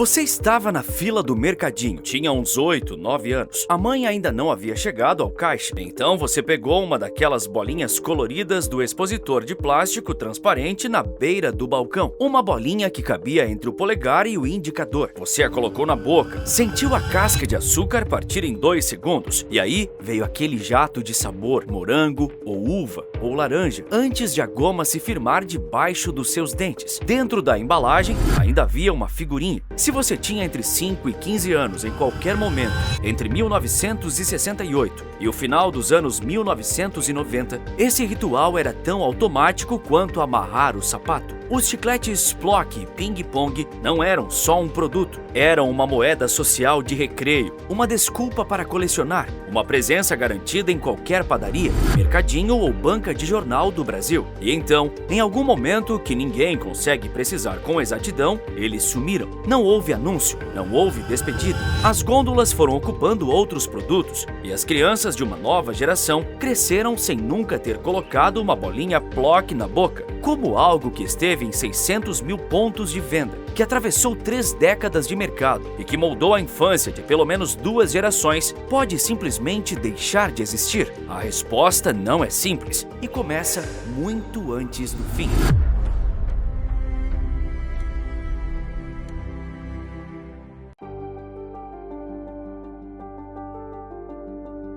Você estava na fila do mercadinho, tinha uns 8, 9 anos. A mãe ainda não havia chegado ao caixa. Então você pegou uma daquelas bolinhas coloridas do expositor de plástico transparente na beira do balcão. Uma bolinha que cabia entre o polegar e o indicador. Você a colocou na boca, sentiu a casca de açúcar partir em 2 segundos. E aí veio aquele jato de sabor, morango, ou uva, ou laranja, antes de a goma se firmar debaixo dos seus dentes. Dentro da embalagem ainda havia uma figurinha. Se você tinha entre 5 e 15 anos em qualquer momento, entre 1968 e o final dos anos 1990, esse ritual era tão automático quanto amarrar o sapato. Os chicletes Plock e Ping Pong não eram só um produto, eram uma moeda social de recreio, uma desculpa para colecionar, uma presença garantida em qualquer padaria, mercadinho ou banca de jornal do Brasil. E então, em algum momento que ninguém consegue precisar com exatidão, eles sumiram. Não houve anúncio, não houve despedida. As gôndolas foram ocupando outros produtos e as crianças de uma nova geração cresceram sem nunca ter colocado uma bolinha Plock na boca, como algo que esteve em 600 mil pontos de venda, que atravessou 3 décadas de mercado e que moldou a infância de pelo menos 2 gerações, pode simplesmente deixar de existir? A resposta não é simples e começa muito antes do fim.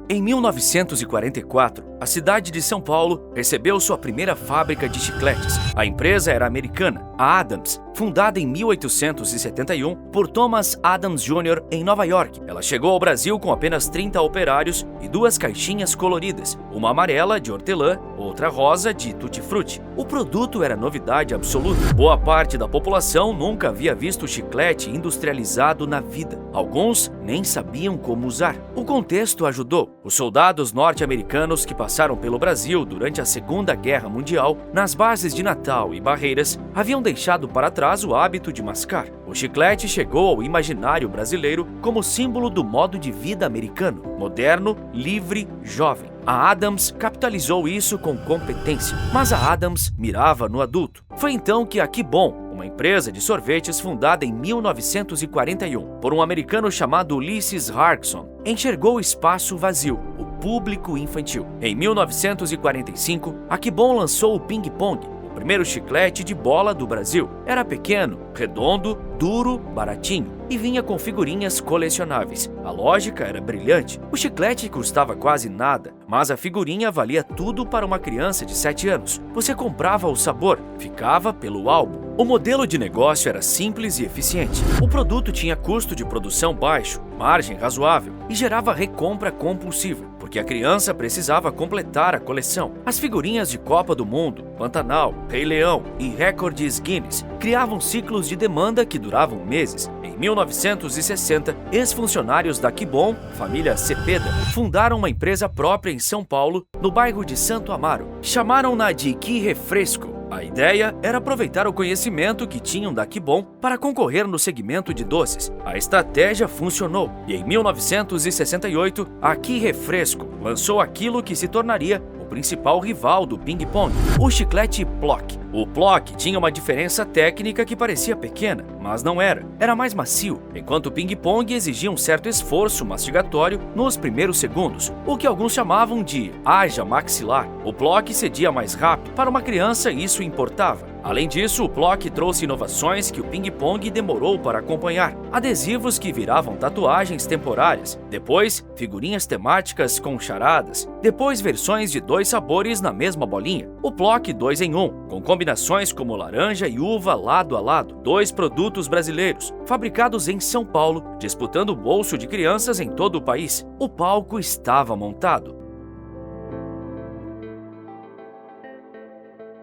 Em 1944, a cidade de São Paulo recebeu sua primeira fábrica de chicletes. A empresa era americana, a Adams, fundada em 1871 por Thomas Adams Jr. em Nova York. Ela chegou ao Brasil com apenas 30 operários e 2 caixinhas coloridas, uma amarela de hortelã, outra rosa de tutti-frutti. O produto era novidade absoluta. Boa parte da população nunca havia visto chiclete industrializado na vida. Alguns nem sabiam como usar. O contexto ajudou. Os soldados norte-americanos que passaram pelo Brasil durante a Segunda Guerra Mundial, nas bases de Natal e Barreiras, haviam deixado para trás o hábito de mascar. O chiclete chegou ao imaginário brasileiro como símbolo do modo de vida americano, moderno, livre, jovem. A Adams capitalizou isso com competência, mas a Adams mirava no adulto. Foi então que a Que Bom, uma empresa de sorvetes fundada em 1941 por um americano chamado Ulysses Harkson, enxergou o espaço vazio, o público infantil. Em 1945, a Que Bom lançou o Ping Pong, o primeiro chiclete de bola do Brasil. Era pequeno, redondo, duro, baratinho e vinha com figurinhas colecionáveis. A lógica era brilhante. O chiclete custava quase nada, mas a figurinha valia tudo para uma criança de 7 anos. Você comprava o sabor, ficava pelo álbum. O modelo de negócio era simples e eficiente. O produto tinha custo de produção baixo, margem razoável e gerava recompra compulsiva, porque a criança precisava completar a coleção. As figurinhas de Copa do Mundo, Pantanal, Rei Leão e recordes Guinness criavam ciclos de demanda que duravam meses. Em 1960, ex-funcionários da Que Bom, família Cepeda, fundaram uma empresa própria em São Paulo, no bairro de Santo Amaro. Chamaram-na de Que Refresco. A ideia era aproveitar o conhecimento que tinham da Que Bom para concorrer no segmento de doces. A estratégia funcionou e em 1968, a Que Refresco lançou aquilo que se tornaria o principal rival do Ping Pong, o chiclete Plock. O Plock tinha uma diferença técnica que parecia pequena, mas não era. Era mais macio, enquanto o Ping Pong exigia um certo esforço mastigatório nos primeiros segundos, o que alguns chamavam de haja maxilar. O Plock cedia mais rápido. Para uma criança, isso importava. Além disso, o Plock trouxe inovações que o Ping Pong demorou para acompanhar. Adesivos que viravam tatuagens temporárias. Depois, figurinhas temáticas com charadas. Depois, versões de 2 sabores na mesma bolinha. O Plock 2 em 1, com combinações como laranja e uva lado a lado. 2 produtos brasileiros, fabricados em São Paulo, disputando o bolso de crianças em todo o país. O palco estava montado.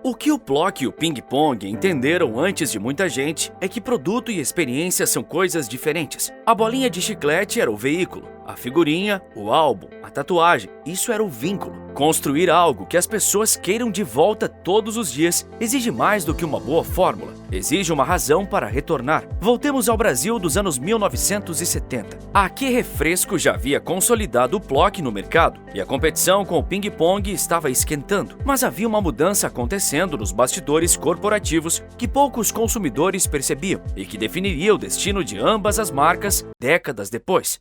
O que o Plock e o Ping Pong entenderam antes de muita gente é que produto e experiência são coisas diferentes. A bolinha de chiclete era o veículo, A figurinha, o álbum, a tatuagem, isso era o vínculo. Construir algo que as pessoas queiram de volta todos os dias exige mais do que uma boa fórmula. Exige uma razão para retornar. Voltemos ao Brasil dos anos 1970. A Que Refresco já havia consolidado o Plock no mercado e a competição com o ping-pong estava esquentando. Mas havia uma mudança acontecendo nos bastidores corporativos que poucos consumidores percebiam e que definiria o destino de ambas as marcas décadas depois.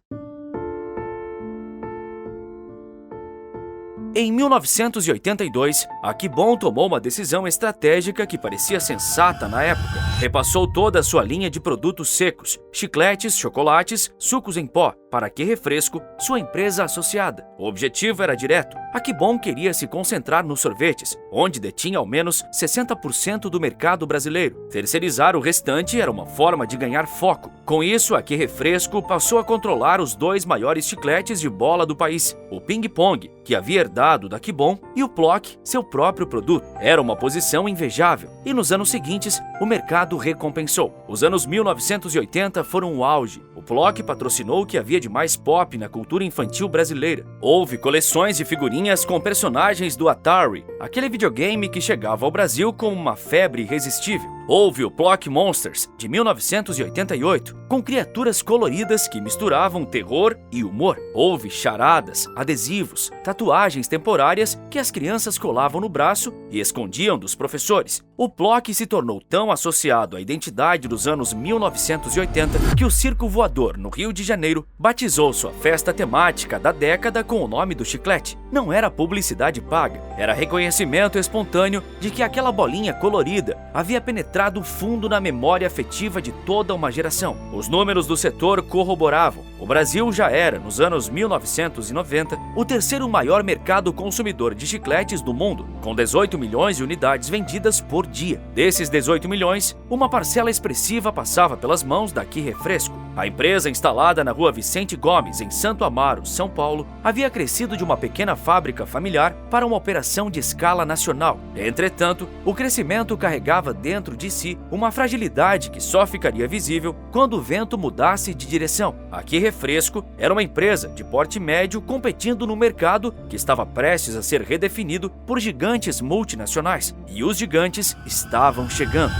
Em 1982, a Que Bom tomou uma decisão estratégica que parecia sensata na época. Repassou toda a sua linha de produtos secos, chicletes, chocolates, sucos em pó, para a Que Refresco, sua empresa associada. O objetivo era direto. A Que Bom queria se concentrar nos sorvetes, onde detinha ao menos 60% do mercado brasileiro. Terceirizar o restante era uma forma de ganhar foco. Com isso, a Que Refresco passou a controlar os dois maiores chicletes de bola do país, o Ping Pong, que havia herdado da Que Bom, e o Plock, seu próprio produto. Era uma posição invejável, e nos anos seguintes, o mercado recompensou. Os anos 1980 foram o auge. O Plock patrocinou o que havia de mais pop na cultura infantil brasileira. Houve coleções de figurinhas com personagens do Atari, aquele videogame que chegava ao Brasil como uma febre irresistível. Houve o Plock Monsters, de 1988, com criaturas coloridas que misturavam terror e humor. Houve charadas, adesivos, tatuagens temporárias que as crianças colavam no braço e escondiam dos professores. O Plock se tornou tão associado à identidade dos anos 1980 que o Circo Voador, no Rio de Janeiro, batizou sua festa temática da década com o nome do chiclete. Não era publicidade paga, era reconhecimento espontâneo de que aquela bolinha colorida havia penetrado fundo na memória afetiva de toda uma geração. Os números do setor corroboravam. O Brasil já era, nos anos 1990, o terceiro maior mercado consumidor de chicletes do mundo, com 18 milhões de unidades vendidas por dia. Desses 18 milhões, uma parcela expressiva passava pelas mãos da Que Refresco. A empresa, instalada na rua Vicente Gomes, em Santo Amaro, São Paulo, havia crescido de uma pequena fábrica familiar para uma operação de escala nacional. Entretanto, o crescimento carregava dentro de si uma fragilidade que só ficaria visível quando o vento mudasse de direção. A Que Refresco era uma empresa de porte médio competindo no mercado que estava prestes a ser redefinido por gigantes multinacionais. E os gigantes estavam chegando.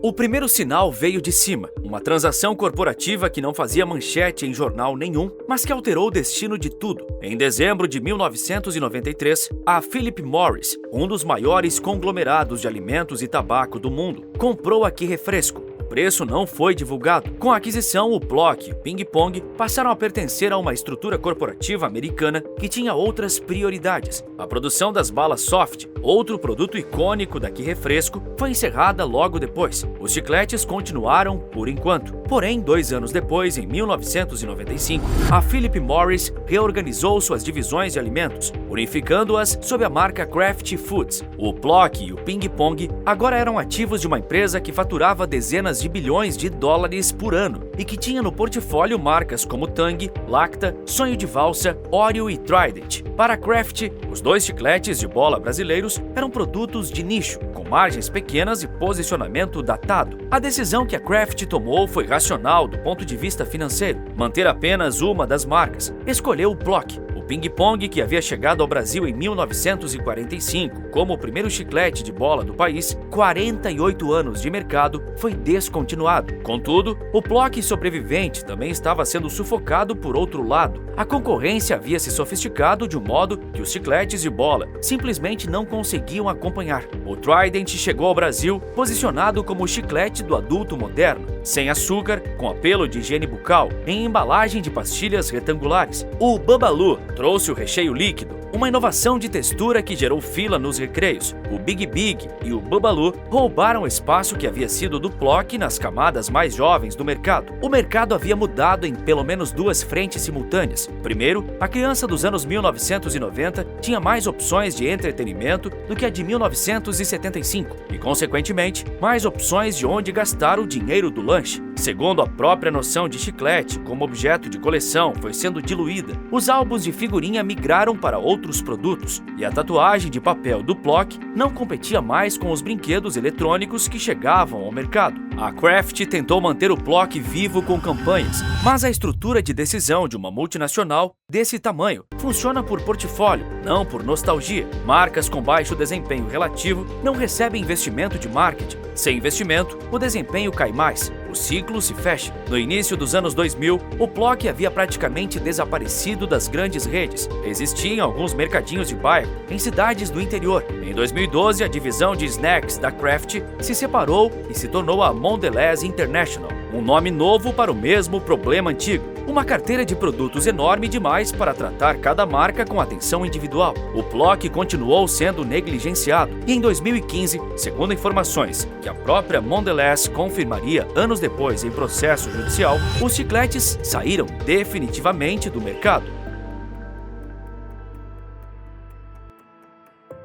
O primeiro sinal veio de cima, uma transação corporativa que não fazia manchete em jornal nenhum, mas que alterou o destino de tudo. Em dezembro de 1993, a Philip Morris, um dos maiores conglomerados de alimentos e tabaco do mundo, comprou a Que Refresco. O preço não foi divulgado. Com a aquisição, o Plock e o Ping Pong passaram a pertencer a uma estrutura corporativa americana que tinha outras prioridades. A produção das balas soft, outro produto icônico da Que Refresco, foi encerrada logo depois. Os chicletes continuaram por enquanto. Porém, 2 anos depois, em 1995, a Philip Morris reorganizou suas divisões de alimentos, unificando-as sob a marca Kraft Foods. O Plock e o Ping Pong agora eram ativos de uma empresa que faturava dezenas de bilhões de dólares por ano e que tinha no portfólio marcas como Tang, Lacta, Sonho de Valsa, Oreo e Trident. Para a Kraft, os dois chicletes de bola brasileiros eram produtos de nicho, com margens pequenas e posicionamento datado. A decisão que a Kraft tomou foi racional do ponto de vista financeiro, manter apenas uma das marcas. Escolheu o Plock. O Ping Pong, que havia chegado ao Brasil em 1945 como o primeiro chiclete de bola do país, 48 anos de mercado, foi descontinuado. Contudo, o Plock sobrevivente também estava sendo sufocado por outro lado. A concorrência havia se sofisticado de um modo que os chicletes de bola simplesmente não conseguiam acompanhar. O Trident chegou ao Brasil posicionado como o chiclete do adulto moderno, sem açúcar, com apelo de higiene bucal, em embalagem de pastilhas retangulares. O Babalu trouxe o recheio líquido, uma inovação de textura que gerou fila nos recreios. O Big Big e o Babalu roubaram o espaço que havia sido do Plock nas camadas mais jovens do mercado. O mercado havia mudado em pelo menos 2 frentes simultâneas. Primeiro, a criança dos anos 1990 tinha mais opções de entretenimento do que a de 1975 e, consequentemente, mais opções de onde gastar o dinheiro do lanche. Segundo, a própria noção de chiclete como objeto de coleção foi sendo diluída. Os álbuns de figurinha migraram para outros produtos e a tatuagem de papel do Plock não competia mais com os brinquedos eletrônicos que chegavam ao mercado. A Kraft tentou manter o Plock vivo com campanhas, mas a estrutura de decisão de uma multinacional desse tamanho funciona por portfólio, não por nostalgia. Marcas com baixo desempenho relativo não recebem investimento de marketing. Sem investimento, o desempenho cai mais. O ciclo se fecha. No início dos anos 2000, o Plock havia praticamente desaparecido das grandes redes. Existiam alguns mercadinhos de bairro em cidades do interior. Em 2012, a divisão de snacks da Kraft se separou e se tornou a Mondelez International, um nome novo para o mesmo problema antigo. Uma carteira de produtos enorme demais para tratar cada marca com atenção individual. O Plock continuou sendo negligenciado e em 2015, segundo informações que a própria Mondelez confirmaria anos depois em processo judicial, os chicletes saíram definitivamente do mercado.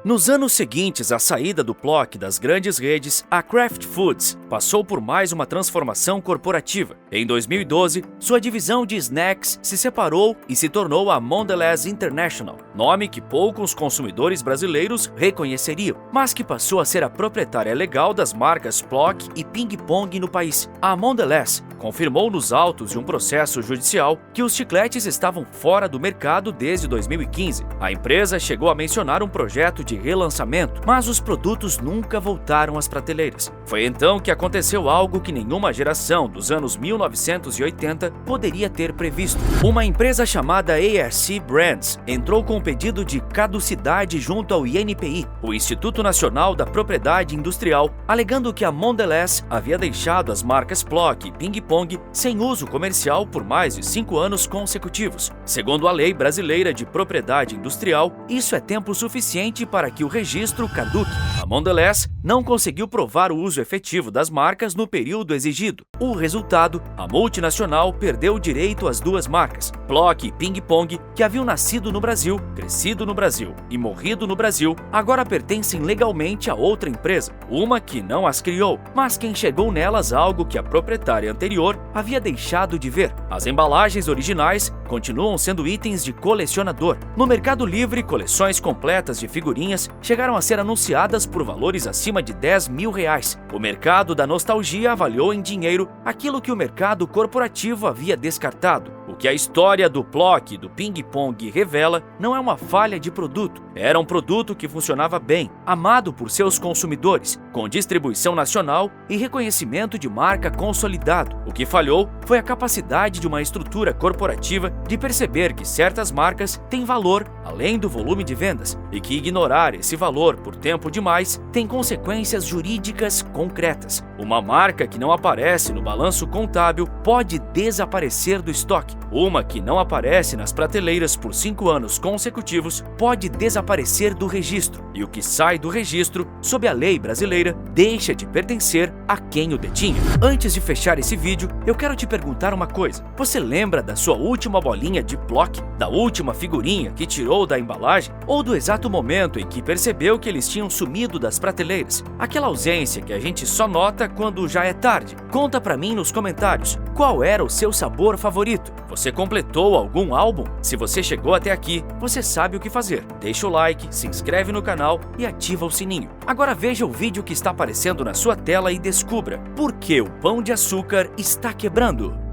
Nos anos seguintes à saída do Plock das grandes redes, a Kraft Foods passou por mais uma transformação corporativa. Em 2012, sua divisão de snacks se separou e se tornou a Mondelez International, nome que poucos consumidores brasileiros reconheceriam, mas que passou a ser a proprietária legal das marcas Plock e Ping Pong no país. A Mondelez confirmou nos autos de um processo judicial que os chicletes estavam fora do mercado desde 2015. A empresa chegou a mencionar um projeto de relançamento, mas os produtos nunca voltaram às prateleiras. Foi então que aconteceu algo que nenhuma geração dos anos 1980 poderia ter previsto. Uma empresa chamada ARC Brands entrou com um pedido de caducidade junto ao INPI, o Instituto Nacional da Propriedade Industrial, alegando que a Mondelez havia deixado as marcas Plock e Ping Pong sem uso comercial por mais de 5 anos consecutivos. Segundo a Lei Brasileira de Propriedade Industrial, isso é tempo suficiente para que o registro caduque. A Mondelez não conseguiu provar o uso efetivo das marcas no período exigido. O resultado, a multinacional perdeu o direito às duas marcas, Plock e Ping Pong, que haviam nascido no Brasil, crescido no Brasil e morrido no Brasil, agora pertencem legalmente a outra empresa, uma que não as criou, mas que enxergou nelas algo que a proprietária anterior havia deixado de ver. As embalagens originais continuam sendo itens de colecionador. No Mercado Livre, coleções completas de figurinhas chegaram a ser anunciadas por valores acima de R$10 mil. O mercado da nostalgia avaliou em dinheiro aquilo que o mercado corporativo havia descartado. O que a história do Plock e do Ping Pong revela não é uma falha de produto. Era um produto que funcionava bem, amado por seus consumidores, com distribuição nacional e reconhecimento de marca consolidado. O que falhou foi a capacidade de uma estrutura corporativa de perceber que certas marcas têm valor além do volume de vendas e que ignorar esse valor por tempo demais tem consequências jurídicas concretas. Uma marca que não aparece no balanço contábil pode desaparecer do estoque. Uma que não aparece nas prateleiras por 5 anos consecutivos pode desaparecer do registro. E o que sai do registro, sob a lei brasileira, deixa de pertencer a quem o detinha. Antes de fechar esse vídeo, eu quero te perguntar uma coisa. Você lembra da sua última bolinha de Plock? Da última figurinha que tirou da embalagem? Ou do exato momento em que percebeu que eles tinham sumido das prateleiras? Aquela ausência que a gente só nota quando já é tarde. Conta pra mim nos comentários, qual era o seu sabor favorito? Você completou algum álbum? Se você chegou até aqui, você sabe o que fazer. Deixa o like, se inscreve no canal e ativa o sininho. Agora veja o vídeo que está aparecendo na sua tela e descubra por que o Pão de Açúcar está quebrando.